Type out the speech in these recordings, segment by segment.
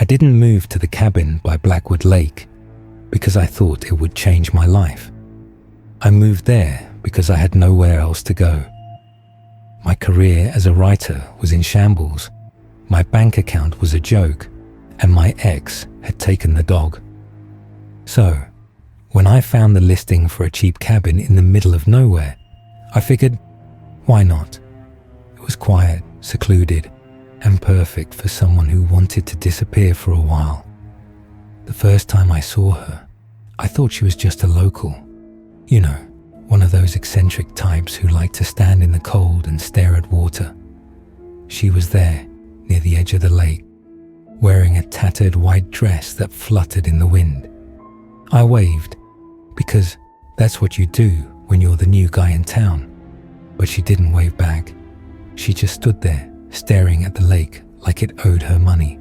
didn't move to the cabin by Blackwood Lake because I thought it would change my life. I moved there because I had nowhere else to go. My career as a writer was in shambles, my bank account was a joke, and my ex had taken the dog. So, when I found the listing for a cheap cabin in the middle of nowhere, I figured, why not? It was quiet, secluded, and perfect for someone who wanted to disappear for a while. The first time I saw her, I thought she was just a local. You know, one of those eccentric types who like to stand in the cold and stare at water. She was there, near the edge of the lake, wearing a tattered white dress that fluttered in the wind. I waved, because that's what you do when you're the new guy in town. But she didn't wave back. She just stood there, staring at the lake like it owed her money.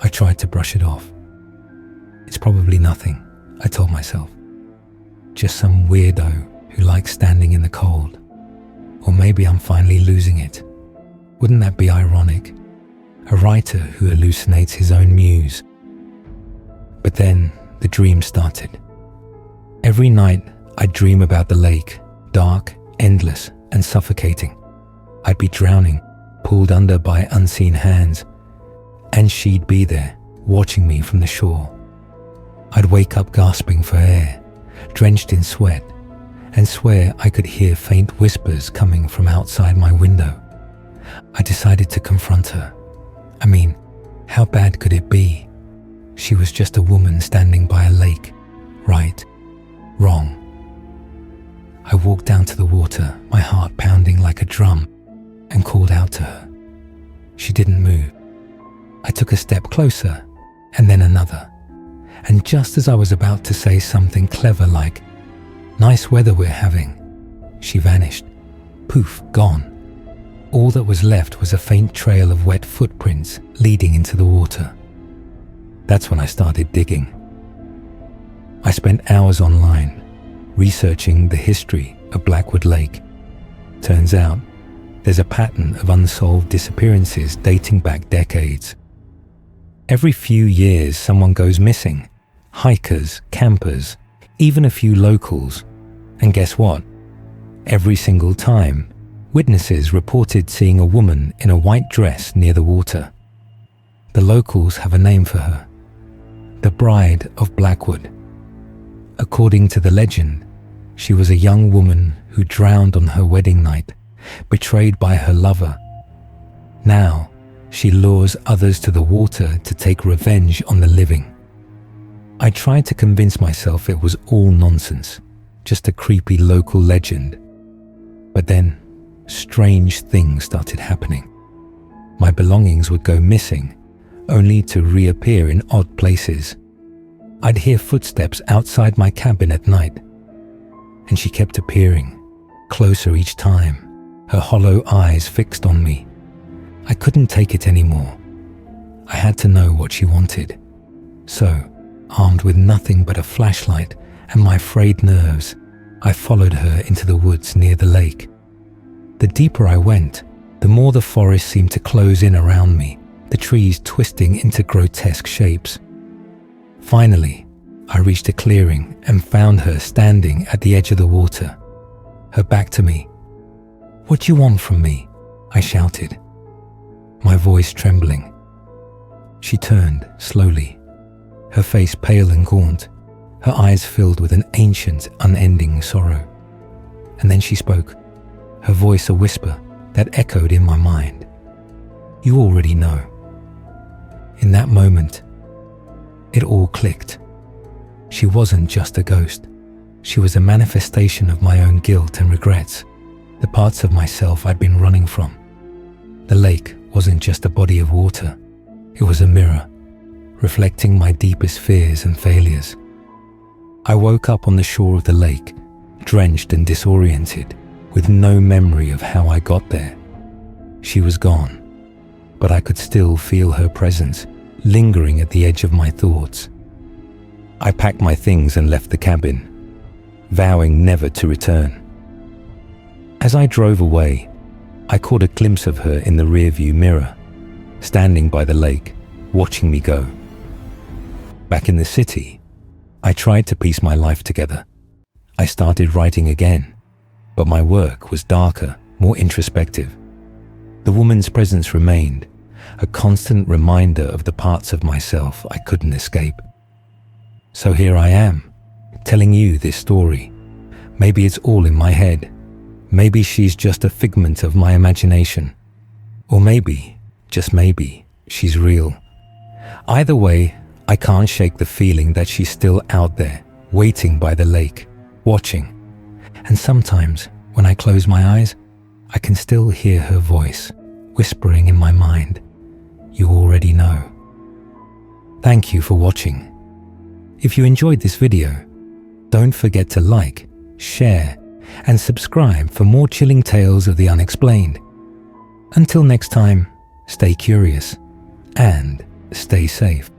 I tried to brush it off. It's probably nothing, I told myself. Just some weirdo who likes standing in the cold. Or maybe I'm finally losing it. Wouldn't that be ironic? A writer who hallucinates his own muse. But then the dream started. Every night I'd dream about the lake, dark, endless, and suffocating. I'd be drowning, pulled under by unseen hands, and she'd be there, watching me from the shore. I'd wake up gasping for air, drenched in sweat, and swear I could hear faint whispers coming from outside my window. I decided to confront her. I mean, how bad could it be? She was just a woman standing by a lake. Right, wrong. I walked down to the water, my heart pounding like a drum, and called out to her. She didn't move. I took a step closer, and then another. And just as I was about to say something clever like, "Nice weather we're having," she vanished. Poof, gone. All that was left was a faint trail of wet footprints leading into the water. That's when I started digging. I spent hours online, researching the history of Blackwood Lake. Turns out, there's a pattern of unsolved disappearances dating back decades. Every few years someone goes missing. Hikers, campers, even a few locals. And guess what? Every single time, witnesses reported seeing a woman in a white dress near the water. The locals have a name for her. The Bride of Blackwood. According to the legend, she was a young woman who drowned on her wedding night, betrayed by her lover. Now, she lures others to the water to take revenge on the living. I tried to convince myself it was all nonsense, just a creepy local legend. But then, strange things started happening. My belongings would go missing, only to reappear in odd places. I'd hear footsteps outside my cabin at night, and she kept appearing, closer each time, her hollow eyes fixed on me. I couldn't take it anymore. I had to know what she wanted. So, armed with nothing but a flashlight and my frayed nerves, I followed her into the woods near the lake. The deeper I went, the more the forest seemed to close in around me, the trees twisting into grotesque shapes. Finally, I reached a clearing and found her standing at the edge of the water, her back to me. "What do you want from me?" I shouted, my voice trembling. She turned slowly, her face pale and gaunt, her eyes filled with an ancient, unending sorrow. And then she spoke, her voice a whisper that echoed in my mind. "You already know." In that moment, it all clicked. She wasn't just a ghost. She was a manifestation of my own guilt and regrets, the parts of myself I'd been running from. The lake wasn't just a body of water. It was a mirror, reflecting my deepest fears and failures. I woke up on the shore of the lake, drenched and disoriented, with no memory of how I got there. She was gone, but I could still feel her presence, lingering at the edge of my thoughts. I packed my things and left the cabin, vowing never to return. As I drove away, I caught a glimpse of her in the rearview mirror, standing by the lake, watching me go. Back in the city, I tried to piece my life together. I started writing again, but my work was darker, more introspective. The woman's presence remained, a constant reminder of the parts of myself I couldn't escape. So here I am, telling you this story. Maybe it's all in my head. Maybe she's just a figment of my imagination. Or maybe, just maybe, she's real. Either way, I can't shake the feeling that she's still out there, waiting by the lake, watching. And sometimes, when I close my eyes, I can still hear her voice, whispering in my mind, "You already know." Thank you for watching. If you enjoyed this video, don't forget to like, share, and subscribe for more chilling tales of the unexplained. Until next time, stay curious and stay safe.